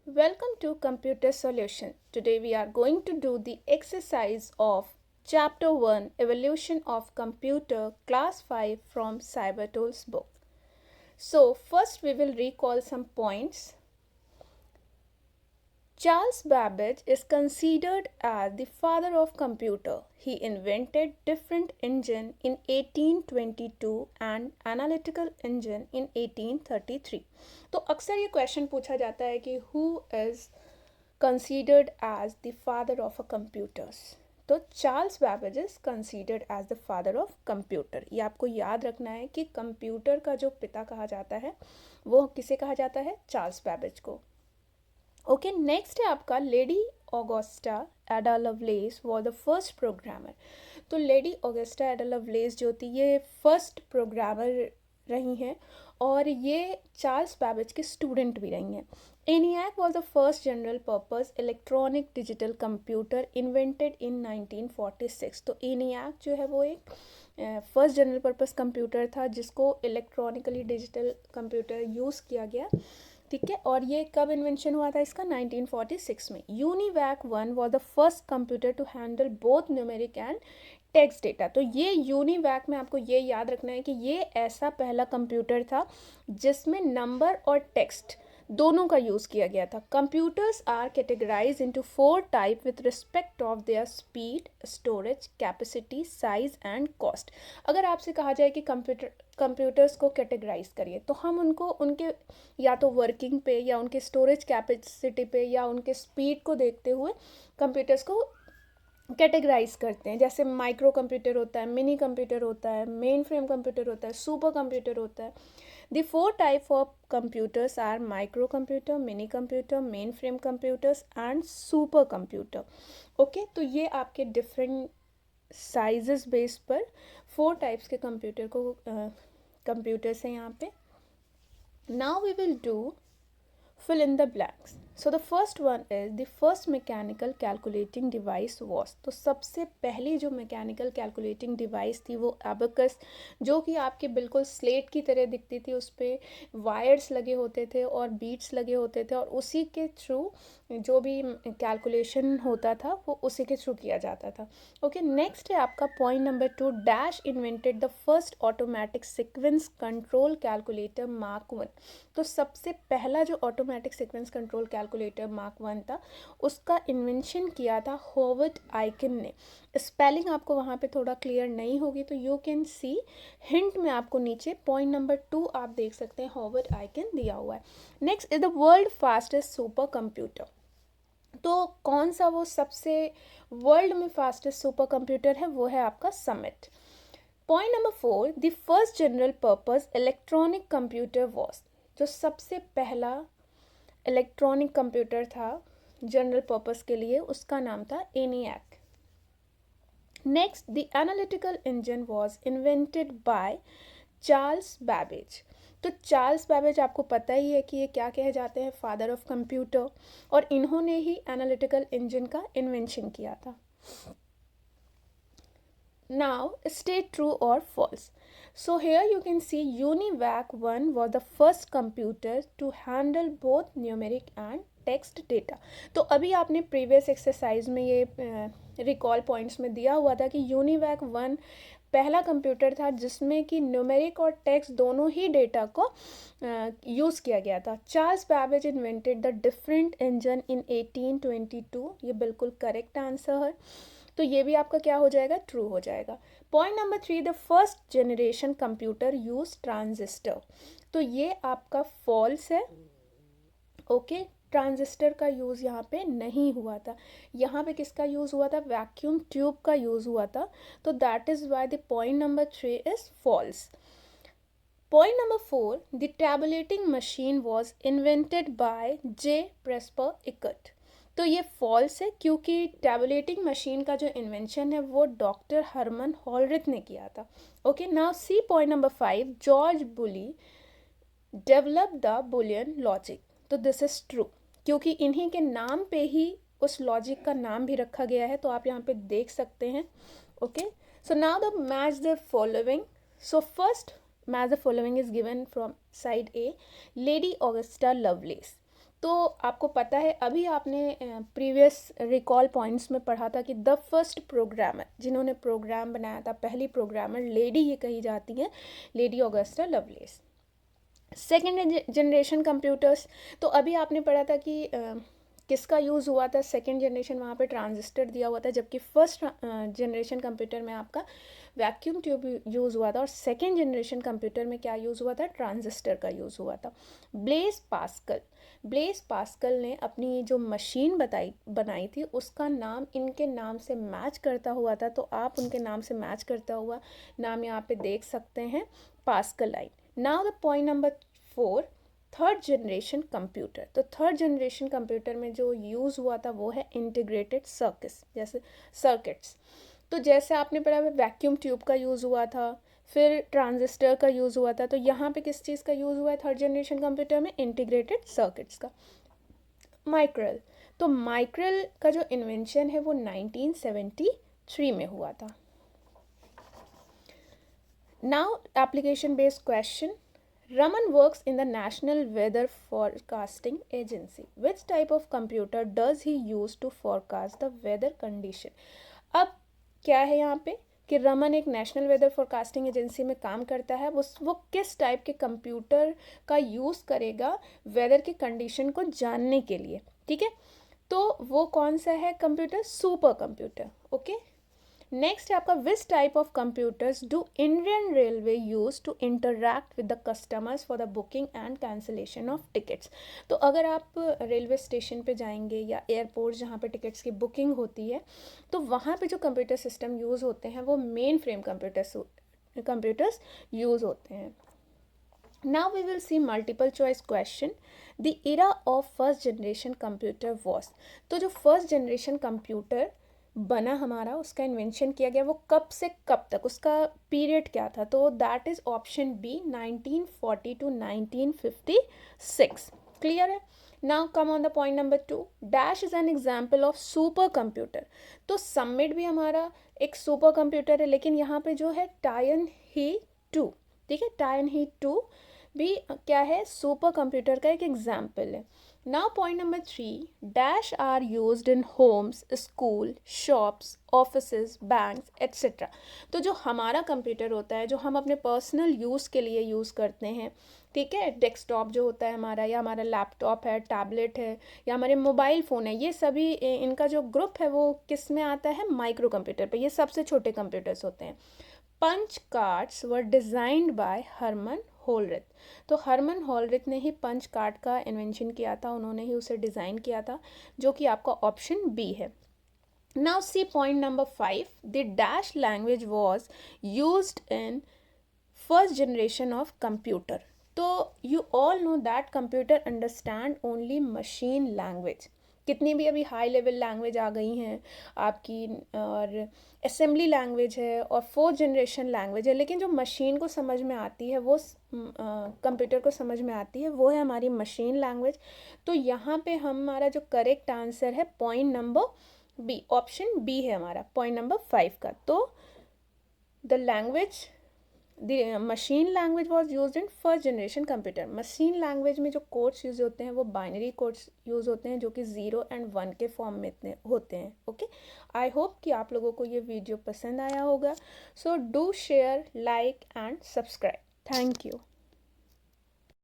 Welcome to Computer Solution. Today we are going to do the exercise of Chapter 1 Evolution of Computer Class 5 from Cybertools book. So first we will recall some points. Charles Babbage is considered as the father of computer. He invented different engine in 1822 and analytical engine in 1833. तो अक्सर ये question पूछा जाता है कि who is considered as the father of a computers. तो Charles Babbage is considered as the father of computer. ये आपको याद रखना है कि कंप्यूटर का जो पिता कहा जाता है वो किसे कहा जाता है? चार्ल्स बैबेज को. ओके, नेक्स्ट है आपका lady Augusta Ada Lovelace was the first programmer. तो लेडी ऑगस्टा एडा लवलेस जो थी ये फर्स्ट प्रोग्रामर रही हैं और ये चार्ल्स बैबेज के स्टूडेंट भी रही हैं. ENIAC was the first general purpose electronic digital computer invented in 1946. तो ENIAC जो है वो एक फर्स्ट जनरल पर्पस कंप्यूटर था जिसको इलेक्ट्रॉनिकली डिजिटल कंप्यूटर यूज़ किया गया. ठीक है, और ये कब इन्वेंशन हुआ था इसका? 1946 में. UNIVAC 1 was the first computer to handle both numeric and text data. तो ये यूनिवैक में आपको ये याद रखना है कि ये ऐसा पहला कंप्यूटर था जिसमें नंबर और टेक्स्ट दोनों का यूज़ किया गया था. Computers are categorize into 4 type with respect of their speed, storage, capacity, size and cost. अगर आपसे कहा जाए कि कंप्यूटर्स को कैटेगराइज करिए तो हम उनको उनके या तो वर्किंग पे या उनके स्टोरेज कैपेसिटी पे या उनके स्पीड को देखते हुए कंप्यूटर्स को कैटेगराइज करते हैं. जैसे माइक्रो कंप्यूटर होता है, मिनी कंप्यूटर होता है, मेन फ्रेम कंप्यूटर होता है, सुपर कंप्यूटर होता है. The 4 types of computers are microcomputer, mini computer, mainframe computers and supercomputer. Okay, तो ये आपके different sizes बेस पर 4 types के कंप्यूटर को कंप्यूटर्स हैं यहाँ पे. Now we will do fill in the blanks. So the first one is the first mechanical calculating device was. तो सबसे पहली जो मैकेनिकल कैलकुलेटिंग डिवाइस थी वो एबकस, जो कि आपके बिल्कुल स्लेट की तरह दिखती थी. उस पर वायर्स लगे होते थे और बीट्स लगे होते थे और उसी के थ्रू जो भी कैलकुलेशन होता था वो उसी के थ्रू किया जाता था. ओके, नेक्स्ट है आपका point number 2. Dash invented the first automatic sequence control calculator mark 1. तो सबसे पहला जो automatic sequence control calculator mark 1 था उसका इन्वेंशन किया था हॉवर्ड आइकन ने. स्पेलिंग आपको वहाँ पे थोड़ा क्लियर नहीं होगी तो यू कैन सी हिंट में आपको नीचे पॉइंट नंबर 2 आप देख सकते हैं, हॉवर्ड आइकन दिया हुआ है. Next is the world fastest super computer. तो कौन सा वो सबसे वर्ल्ड में फास्टेस्ट सुपर कंप्यूटर है? वो है आपका summit. Point number 4, the first general purpose electronic computer was. जो सबसे पहला इलेक्ट्रॉनिक कंप्यूटर था जनरल पर्पस के लिए उसका नाम था ENIAC. Next, the analytical engine was invented by Charles Babbage. तो चार्ल्स बैबेज आपको पता ही है कि ये क्या कहे जाते हैं? Father of computer. और इन्होंने ही एनालिटिकल इंजन का इन्वेंशन किया था. Now state true or false. So here you can see UNIVAC 1 was the first computer to handle both numeric and text data. तो अभी आपने प्रीवियस एक्सरसाइज में ये रिकॉल पॉइंट्स में दिया हुआ था कि UNIVAC 1 पहला कंप्यूटर था जिसमें कि न्यूमेरिक और टेक्स्ट दोनों ही डेटा को यूज़ किया गया था. Charles Babbage invented the different engine in 1822. ये बिल्कुल करेक्ट आंसर है, तो ये भी आपका क्या हो जाएगा? ट्रू हो जाएगा. Point number 3, the first generation computer use transistor. तो ये आपका फॉल्स है. ओके, ट्रांजिस्टर का यूज़ यहाँ पे नहीं हुआ था. यहाँ पे किसका यूज़ हुआ था? वैक्यूम ट्यूब का यूज़ हुआ था. तो that is why the point number 3 is false. Point number 4, the tabulating machine was invented by J Presper Eckert. तो ये फॉल्स है क्योंकि टैबुलेटिंग मशीन का जो इन्वेंशन है वो डॉक्टर हरमन हॉलरिथ ने किया था. Okay, now see point number 5, George Boole develop the Boolean logic. तो दिस इज ट्रू क्योंकि इन्हीं के नाम पे ही उस लॉजिक का नाम भी रखा गया है. तो आप यहाँ पे देख सकते हैं. Okay, so now the match the following. So first match the following is given from side A, lady Augusta Lovelace. तो आपको पता है, अभी आपने प्रीवियस रिकॉल पॉइंट्स में पढ़ा था कि द फर्स्ट प्रोग्रामर, जिन्होंने प्रोग्राम बनाया था, पहली प्रोग्रामर लेडी ये कही जाती हैं, lady Augusta Lovelace. Second generation computers, तो अभी आपने पढ़ा था कि किसका यूज़ हुआ था, सेकेंड जनरेशन, वहाँ पे ट्रांजिस्टर दिया हुआ था, जबकि फर्स्ट जनरेशन कंप्यूटर में आपका वैक्यूम ट्यूब यूज़ हुआ था, और सेकेंड जनरेशन कंप्यूटर में क्या यूज़ हुआ था, ट्रांजिस्टर का यूज़ हुआ था। ब्लेस पास्कल ने अपनी जो मशीन बनाई थी उसका नाम इनके नाम से मैच करता हुआ था, तो आप उनके नाम से मैच करता हुआ नाम यहाँ पे देख सकते हैं, pascal line. Now the point number 4, third generation computer. तो थर्ड जनरेशन कंप्यूटर में जो यूज़ हुआ था वो है इंटीग्रेटेड सर्किट्स। तो जैसे आपने पढ़ा वैक्यूम ट्यूब का यूज़ हुआ था, फिर ट्रांजिस्टर का यूज़ हुआ था, तो यहाँ पे किस चीज़ का यूज़ हुआ है थर्ड जनरेशन कंप्यूटर में, इंटीग्रेटेड सर्किट्स का। माइक्रेल, तो माइक्रेल का जो इन्वेंशन है वो 1973 में हुआ था। Now application based question, Raman works in the National Weather Forecasting Agency. Which type of computer does he use to forecast the weather condition? अब क्या है यहाँ पे कि रमन एक नेशनल वेदर फोरकास्टिंग एजेंसी में काम करता है, वो किस टाइप के कंप्यूटर का यूज़ करेगा वेदर की कंडीशन को जानने के लिए, ठीक है। तो वो कौन सा है computer, super computer, okay. Next है आपका, which type of computers do Indian railway use to interact with the customers for the booking and cancellation of tickets. तो अगर आप रेलवे स्टेशन पे जाएंगे या एयरपोर्ट जहाँ पे टिकट्स की बुकिंग होती है, तो वहाँ पे जो कंप्यूटर सिस्टम यूज़ होते हैं वो मेन फ्रेम कंप्यूटर्स यूज़ होते हैं। Now we will see multiple choice question. The era of first generation computer was, तो जो फर्स्ट जनरेशन कंप्यूटर बना हमारा, उसका इन्वेंशन किया गया, वो कब से कब तक, उसका पीरियड क्या था, तो that is option B 1940 to 1956। Clear है। Now come on the point number 2, dash is an example of super computer. तो समिट भी हमारा एक सुपर कंप्यूटर है, लेकिन यहाँ पे जो है टायन ही 2, ठीक है, टायन ही 2 भी क्या है, सुपर कंप्यूटर का एक एग्जाम्पल है। Now point number 3, dash are used in homes, school, shops, offices, banks etcetera. तो जो हमारा कंप्यूटर होता है, जो हम अपने पर्सनल यूज़ के लिए यूज़ करते हैं, ठीक है, डेस्कटॉप जो होता है हमारा, या हमारा लैपटॉप है, टैबलेट है, या हमारे मोबाइल फ़ोन है, ये सभी इनका जो ग्रुप है वो किस में आता है, माइक्रो कंप्यूटर पे। ये सबसे छोटे कंप्यूटर्स होते हैं। Punch cards were designed by Herman Hollerith. तो हरमन होलरिथ ने ही पंच कार्ड का इन्वेंशन किया था, उन्होंने ही उसे डिज़ाइन किया था, जो कि आपका ऑप्शन बी है। Now see point number 5, the dash language was used in first generation of computer. तो you all know that computer understand only machine language. कितनी भी अभी हाई लेवल लैंग्वेज आ गई हैं आपकी, और असेंबली लैंग्वेज है और फोर्थ जनरेशन लैंग्वेज है, लेकिन जो मशीन को समझ में आती है, वो कंप्यूटर को समझ में आती है, वो है हमारी मशीन लैंग्वेज। तो यहाँ पे हमारा जो करेक्ट आंसर है point number B, option B है हमारा पॉइंट नंबर 5 का। तो the machine language was use in first generation computer. Machine language में जो कोड्स यूज होते हैं वो बाइनरी कोड्स यूज होते हैं, जो कि 0 और 1 के फॉर्म में इतने होते हैं, ओके। आई होप कि आप लोगों को ये वीडियो पसंद आया होगा। So do share, like and subscribe. Thank you.